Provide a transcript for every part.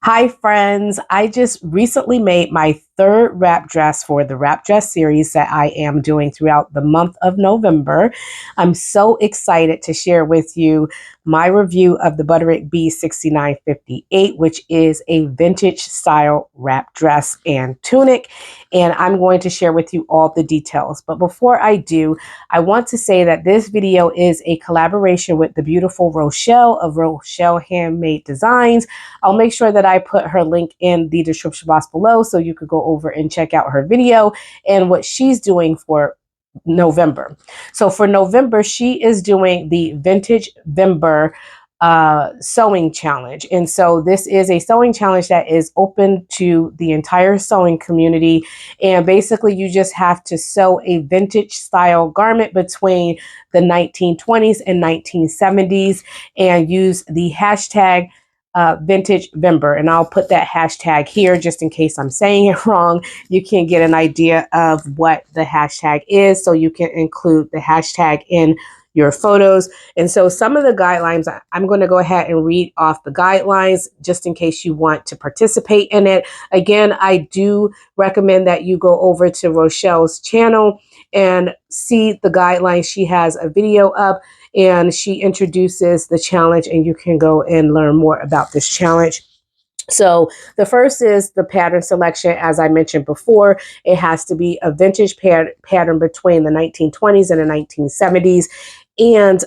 Hi, friends. I just recently made my third wrap dress for the wrap dress series that I am doing throughout the month of November. I'm so excited to share with you my review of the Butterick B6958, which is a vintage style wrap dress and tunic. And I'm going to share with you all the details. But before I do, I want to say that this video is a collaboration with the beautiful Rochelle of Rochelle Handmade Designs. I'll make sure that I put her link in the description box below so you could go over and check out her video and what she's doing for November. So for November, she is doing the Vintage Vember sewing challenge. And so this is a sewing challenge that is open to the entire sewing community. And basically you just have to sew a vintage style garment between the 1920s and 1970s and use the hashtag Vintage Vember, and I'll put that hashtag here just in case I'm saying it wrong. You can get an idea of what the hashtag is, so you can include the hashtag in your photos. And so some of the guidelines, I'm going to go ahead and read off the guidelines just in case you want to participate in it. Again, I do recommend that you go over to Rochelle's channel and see the guidelines. She has a video up and she introduces the challenge, and you can go and learn more about this challenge. So the first is the pattern selection. As I mentioned before, it has to be a vintage pattern between the 1920s and the 1970s. And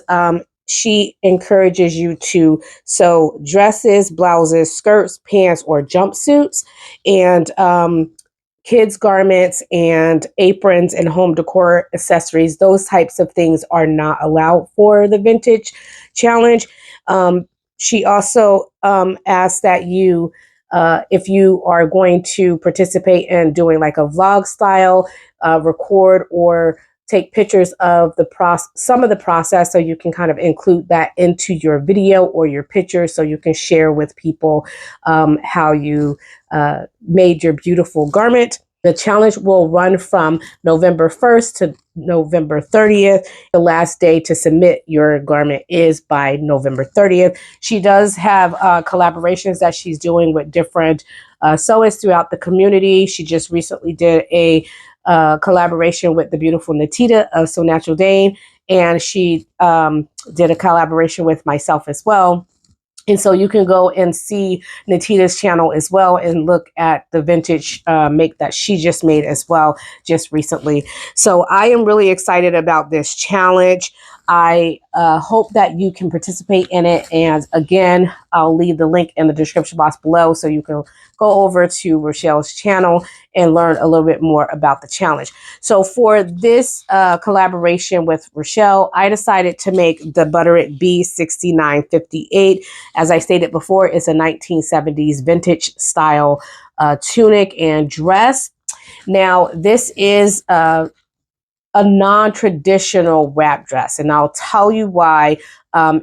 she encourages you to sew dresses, blouses, skirts, pants, or jumpsuits, and kids garments and aprons and home decor accessories. Those types of things are not allowed for the vintage challenge. She also asks that you, if you are going to participate in doing like a vlog style, record or take pictures of some of the process, so you can kind of include that into your video or your picture, so you can share with people how you made your beautiful garment. The challenge will run from November 1st to November 30th. The last day to submit your garment is by November 30th. She does have collaborations that she's doing with different sewists throughout the community. She just recently did a collaboration with the beautiful Natita of So Natural Dane, and she did a collaboration with myself as well. And so you can go and see Natita's channel as well and look at the vintage make that she just made as well just recently. So I am really excited about this challenge. I hope that you can participate in it. And again, I'll leave the link in the description box below so you can go over to Rochelle's channel and learn a little bit more about the challenge. So for this collaboration with Rochelle, I decided to make the Butterick B6958. As I stated before, it's a 1970s vintage style tunic and dress. Now, this is a non-traditional wrap dress, and I'll tell you why.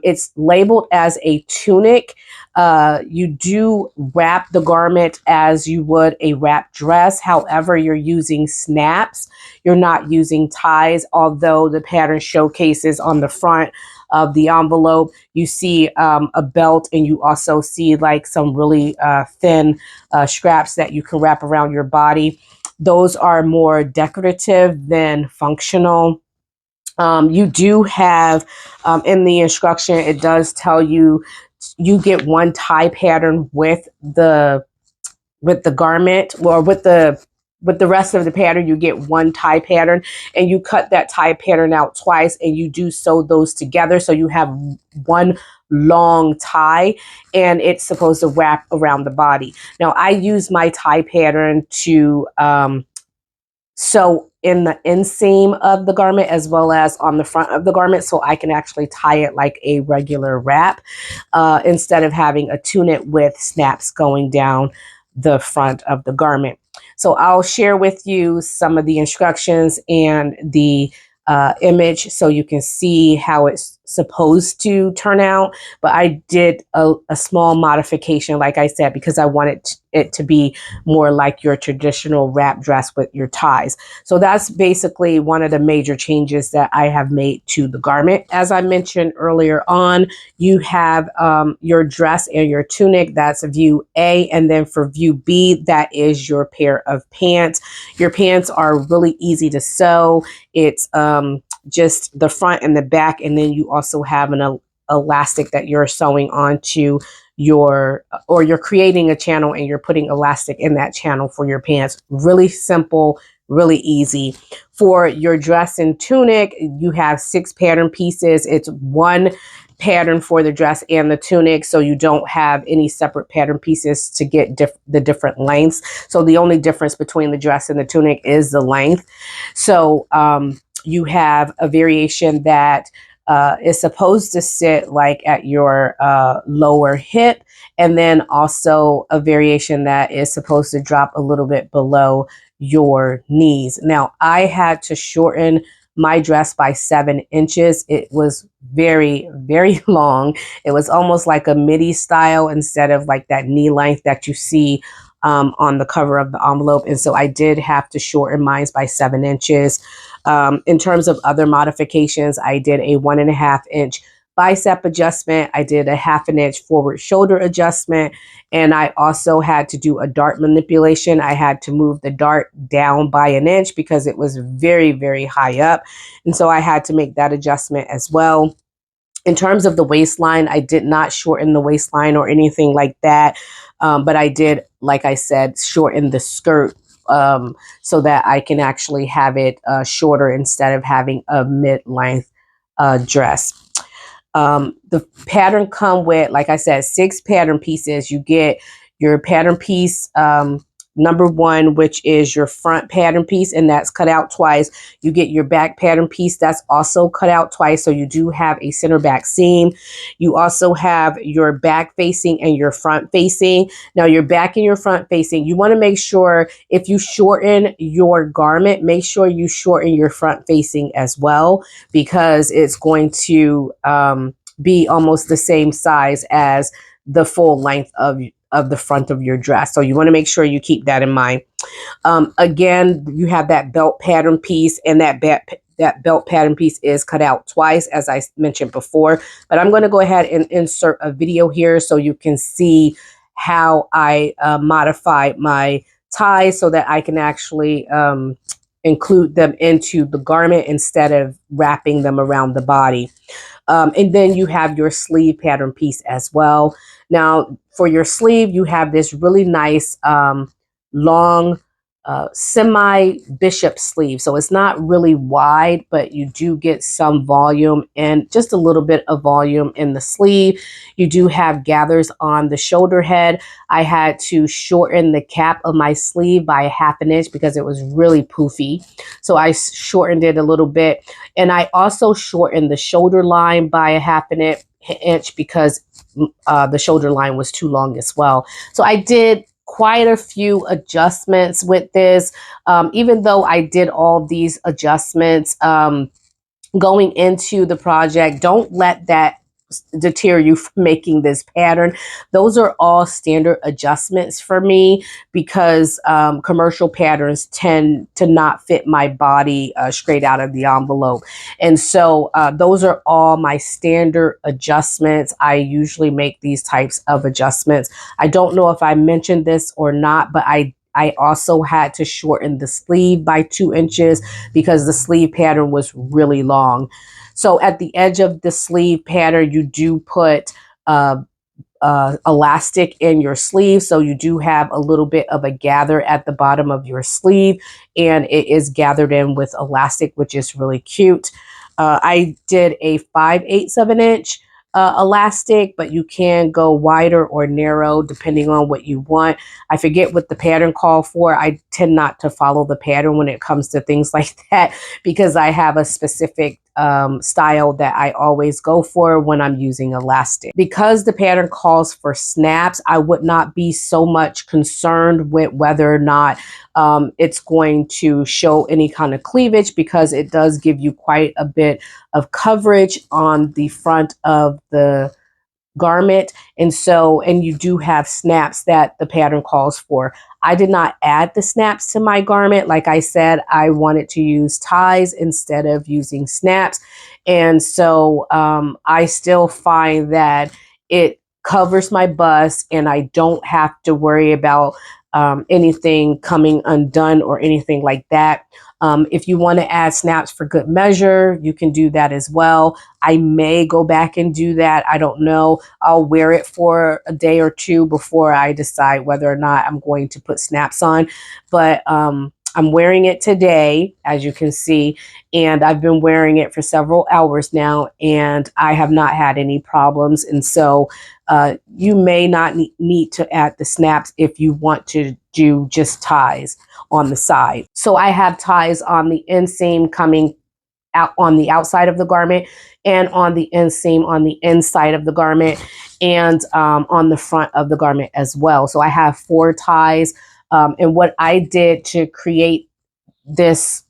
It's labeled as a tunic. You do wrap the garment as you would a wrap dress. However, you're using snaps. You're not using ties, although the pattern showcases on the front of the envelope. You see a belt, and you also see like some really thin straps that you can wrap around your body. Those are more decorative than functional. You do have in the instruction, it does tell you you get one tie pattern with the garment, or with the rest of the pattern. You get one tie pattern, and you cut that tie pattern out twice, and you do sew those together, so you have one long tie, and it's supposed to wrap around the body. Now, I use my tie pattern to sew in the inseam of the garment as well as on the front of the garment, so I can actually tie it like a regular wrap instead of having a tunic with snaps going down the front of the garment. So I'll share with you some of the instructions and the image so you can see how it's supposed to turn out, but I did a small modification, like I said, because I wanted it to be more like your traditional wrap dress with your ties. So that's basically one of the major changes that I have made to the garment. As I mentioned earlier on, you have your dress and your tunic. That's view A. And then for view B, that is your pair of pants. Your pants are really easy to sew. It's just the front and the back, and then you also have an elastic that you're sewing onto your, or you're creating a channel and you're putting elastic in that channel for your pants. Really simple, really easy. For your dress and tunic, you have 6 pattern pieces. It's one pattern for the dress and the tunic, so you don't have any separate pattern pieces to get the different lengths. So the only difference between the dress and the tunic is the length. So you have a variation that is supposed to sit like at your lower hip, and then also a variation that is supposed to drop a little bit below your knees. Now, I had to shorten my dress by 7 inches. It was very, very long. It was almost like a midi style instead of like that knee length that you see on the cover of the envelope. And so I did have to shorten mine by 7 inches. In terms of other modifications, I did a 1.5 inch bicep adjustment. I did a 1/2 inch forward shoulder adjustment. And I also had to do a dart manipulation. I had to move the dart down by 1 inch because it was very, very high up. And so I had to make that adjustment as well. In terms of the waistline, I did not shorten the waistline or anything like that. But I did, like I said, shorten the skirt so that I can actually have it shorter instead of having a mid-length dress. The pattern come with, like I said, 6 pattern pieces. You get your pattern piece number 1, which is your front pattern piece, and that's cut out twice. You get your back pattern piece, that's also cut out twice, so you do have a center back seam. You also have your back facing and your front facing. Now, your back and your front facing, you want to make sure if you shorten your garment, make sure you shorten your front facing as well, because it's going to be almost the same size as the full length of the front of your dress. So you want to make sure you keep that in mind. Again, you have that belt pattern piece, and that belt pattern piece is cut out twice, as I mentioned before. But I'm going to go ahead and insert a video here so you can see how I modified my ties so that I can actually include them into the garment instead of wrapping them around the body. And then you have your sleeve pattern piece as well. Now, for your sleeve, you have this really nice long semi-bishop sleeve. So it's not really wide, but you do get some volume and just a little bit of volume in the sleeve. You do have gathers on the shoulder head. I had to shorten the cap of my sleeve by 1/2 inch because it was really poofy. So I shortened it a little bit. And I also shortened the shoulder line by 1/2 inch because the shoulder line was too long as well. So I did quite a few adjustments with this. Even though I did all these adjustments going into the project, don't let that deter you from making this pattern. Those are all standard adjustments for me because commercial patterns tend to not fit my body straight out of the envelope. And so those are all my standard adjustments. I usually make these types of adjustments. I don't know if I mentioned this or not, but I also had to shorten the sleeve by 2 inches because the sleeve pattern was really long. So at the edge of the sleeve pattern, you do put elastic in your sleeve. So you do have a little bit of a gather at the bottom of your sleeve, and it is gathered in with elastic, which is really cute. I did a 5/8 of an inch elastic, but you can go wider or narrow depending on what you want. I forget what the pattern called for. I tend not to follow the pattern when it comes to things like that, because I have a specific style that I always go for when I'm using elastic. Because the pattern calls for snaps, I would not be so much concerned with whether or not it's going to show any kind of cleavage, because it does give you quite a bit of coverage on the front of the garment. And you do have snaps that the pattern calls for. I did not add the snaps to my garment. Like I said, I wanted to use ties instead of using snaps. And so I still find that it covers my bust and I don't have to worry about anything coming undone or anything like that. If you want to add snaps for good measure, you can do that as well. I may go back and do that. I don't know. I'll wear it for a day or two before I decide whether or not I'm going to put snaps on. But I'm wearing it today, as you can see, and I've been wearing it for several hours now, and I have not had any problems. And so you may not need to add the snaps if you want to do just ties on the side. So I have ties on the inseam coming out on the outside of the garment, and on the inseam on the inside of the garment, and on the front of the garment as well. So I have 4 ties. And what I did to create this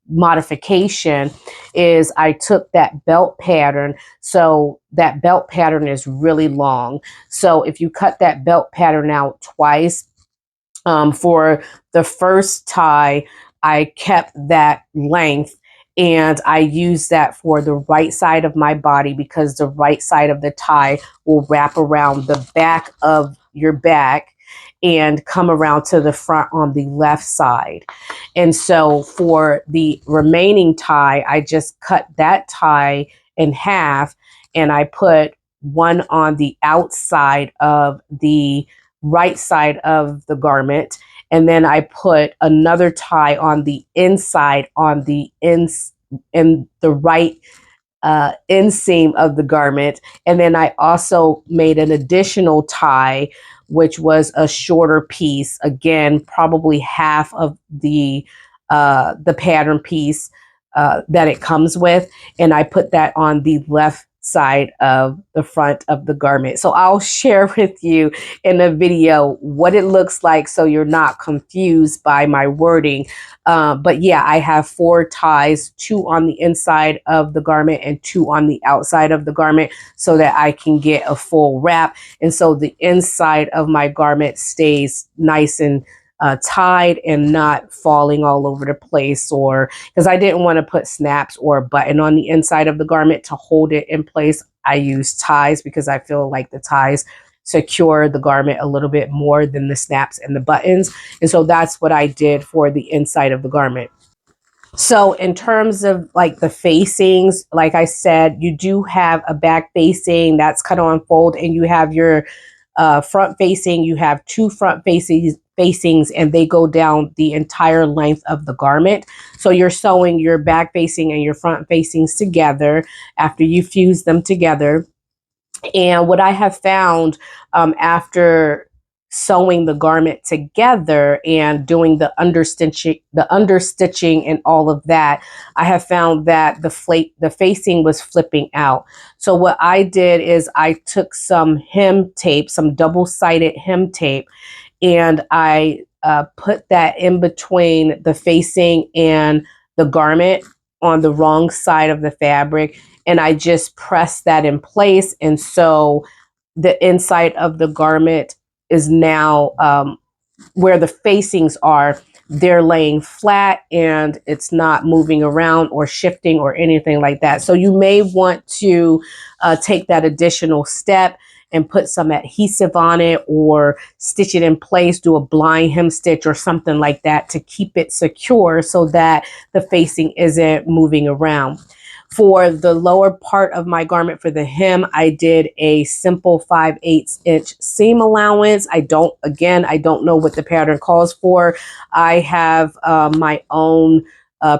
modification is I took that belt pattern. So that belt pattern is really long. So if you cut that belt pattern out twice, for the first tie, I kept that length and I use that for the right side of my body, because the right side of the tie will wrap around the back of your back and come around to the front on the left side. And so for the remaining tie, I just cut that tie in half and I put one on the outside of the right side of the garment, and then I put another tie on the inside on the in the right inseam of the garment. And then I also made an additional tie, which was a shorter piece, again probably half of the pattern piece that it comes with, and I put that on the left side of the front of the garment. So I'll share with you in a video what it looks like so you're not confused by my wording. But yeah, I have 4 ties, 2 on the inside of the garment and 2 on the outside of the garment, so that I can get a full wrap. And so the inside of my garment stays nice and tied and not falling all over the place, or because I didn't want to put snaps or a button on the inside of the garment to hold it in place. I use ties because I feel like the ties secure the garment a little bit more than the snaps and the buttons. And so that's what I did for the inside of the garment. So in terms of like the facings, like I said, you do have a back facing that's cut on fold, and you have your front facing. You have 2 front facings, and they go down the entire length of the garment. So you're sewing your back facing and your front facings together after you fuse them together. And what I have found after sewing the garment together and doing the understitching and all of that, I have found that the facing was flipping out. So what I did is I took some hem tape, some double-sided hem tape, and I put that in between the facing and the garment on the wrong side of the fabric, and I just pressed that in place. And so the inside of the garment is now where the facings are, they're laying flat and it's not moving around or shifting or anything like that. So you may want to take that additional step and put some adhesive on it or stitch it in place, do a blind hem stitch or something like that to keep it secure so that the facing isn't moving around. For the lower part of my garment, for the hem, I did a simple 5/8 inch seam allowance. I don't know what the pattern calls for. I have my own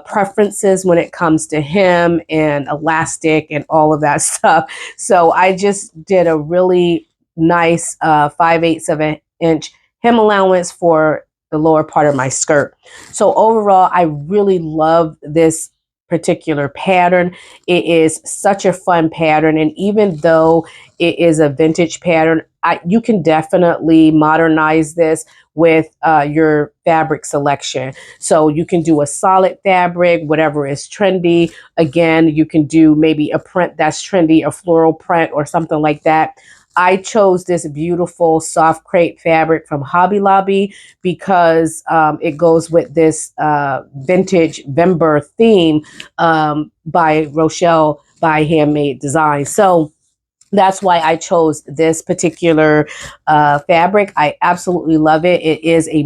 preferences when it comes to hem and elastic and all of that stuff. So I just did a really nice 5/8 of an inch hem allowance for the lower part of my skirt. So overall, I really love this particular pattern. It is such a fun pattern, and even though it is a vintage pattern, you can definitely modernize this with your fabric selection. So you can do a solid fabric, whatever is trendy. Again, you can do maybe a print that's trendy, a floral print or something like that. I chose this beautiful soft crepe fabric from Hobby Lobby because it goes with this vintage Vember theme by Rochelle by Handmade Design. So that's why I chose this particular fabric. I absolutely love it. It is a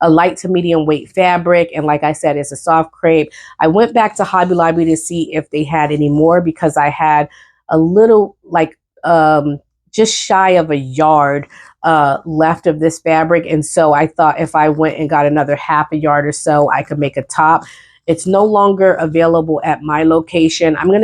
light to medium weight fabric. And like I said, it's a soft crepe. I went back to Hobby Lobby to see if they had any more because I had a little just shy of a yard left of this fabric. And so I thought if I went and got another half a yard or so, I could make a top. It's no longer available at my location. I'm going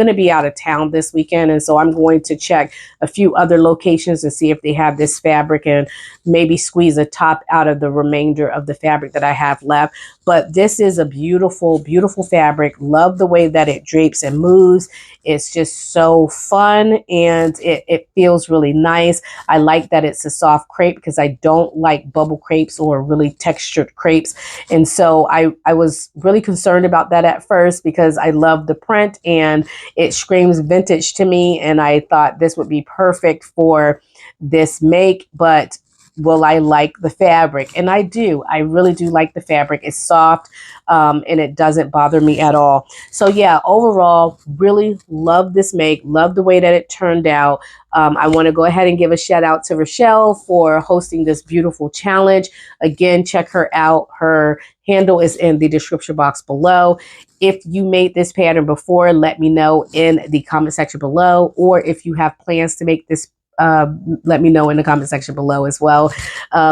to be out of town this weekend, and so I'm going to check a few other locations and see if they have this fabric and maybe squeeze a top out of the remainder of the fabric that I have left. But this is a beautiful, beautiful fabric. Love the way that it drapes and moves. It's just so fun, and it feels really nice. I like that it's a soft crepe because I don't like bubble crepes or really textured crepes. And so I was really concerned about that at first because I love the print and it screams vintage to me, and I thought this would be perfect for this make, but will I like the fabric? And I do. I really do like the fabric. It's soft and it doesn't bother me at all. So yeah, overall, really love this make. Love the way that it turned out. I want to go ahead and give a shout out to Rochelle for hosting this beautiful challenge. Again, check her out. Her handle is in the description box below. If you made this pattern before, let me know in the comment section below. Or if you have plans to make this, let me know in the comment section below as well.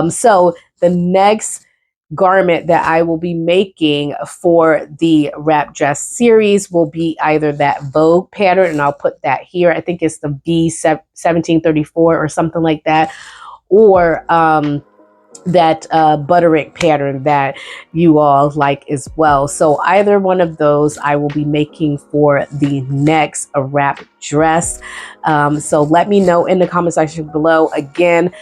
So the next garment that I will be making for the wrap dress series will be either that Vogue pattern, and I'll put that here. I think it's the B1734 or something like that, or that Butterick pattern that you all like as well. So either one of those I will be making for the next wrap dress. So let me know in the comment section below again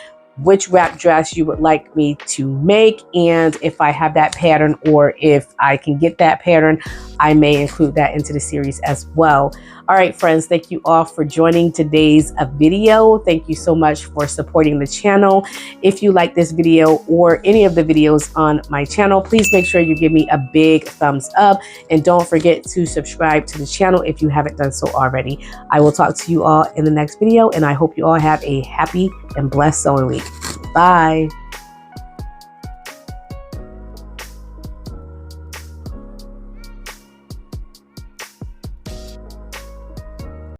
which wrap dress you would like me to make, and if I have that pattern or if I can get that pattern, I may include that into the series as well. All right, friends, thank you all for joining today's video. Thank you so much for supporting the channel. If you like this video or any of the videos on my channel, please make sure you give me a big thumbs up, and don't forget to subscribe to the channel if you haven't done so already. I will talk to you all in the next video, and I hope you all have a happy and blessed sewing week. Bye.